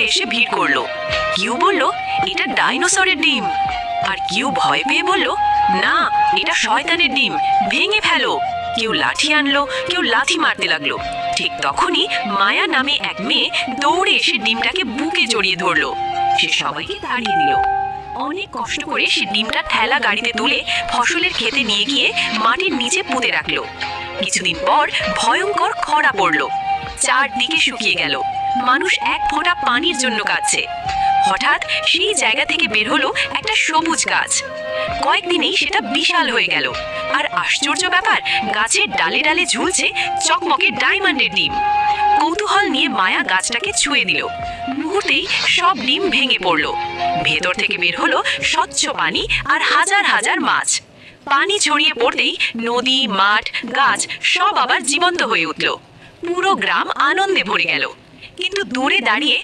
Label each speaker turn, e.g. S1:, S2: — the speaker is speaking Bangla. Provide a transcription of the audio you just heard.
S1: এসে ভিড় করলো। কেউ বলল এটা ডাইনোসরের ডিম, আর কেউ ভয় পেয়ে বলল না, এটা শয়তানের ডিম, ভেঙে ফেলো। কেউ লাঠি আনলো, কেউ লাথি মারতে লাগলো। ঠিক তখনই মায়া নামে এক মেয়ে দৌড়ে এসে ডিমটাকে বুকে জড়িয়ে ধরলো। সে সবাইকে তাড়িয়ে দিল। অনেক কষ্ট করে সে ডিমটা ঠেলা গাড়িতে তুলে ফসলের ক্ষেতে নিয়ে গিয়ে মাটির নিচে পুঁতে রাখলো। কিছুদিন পর ভয়ঙ্কর খরা পড়লো। চারদিকে শুকিয়ে গেল, মানুষ এক ফোঁটা পানির জন্য কাঁদছে। হঠাৎ সেই জায়গা থেকে বের হলো একটা সবুজ গাছ। কয়েকদিনেই সেটা বিশাল হয়ে গেল, আর আশ্চর্য ব্যাপার, গাছের ডালে ডালে ঝুলছে চকমকে ডায়মন্ডের ডিম। কৌতূহল নিয়ে মায়া গাছটাকে ছুঁয়ে দিল। মুহূর্তেই সব ডিম ভেঙে পড়ল। ভেতর থেকে বের হলো স্বচ্ছ পানি আর হাজার হাজার মাছ। পানি ছড়িয়ে পড়তেই নদী, মাঠ, গাছ সব আবার জীবন্ত হয়ে উঠল। পুরো গ্রাম আনন্দে ভরে গেল। কিন্তু দূরে দাঁড়িয়ে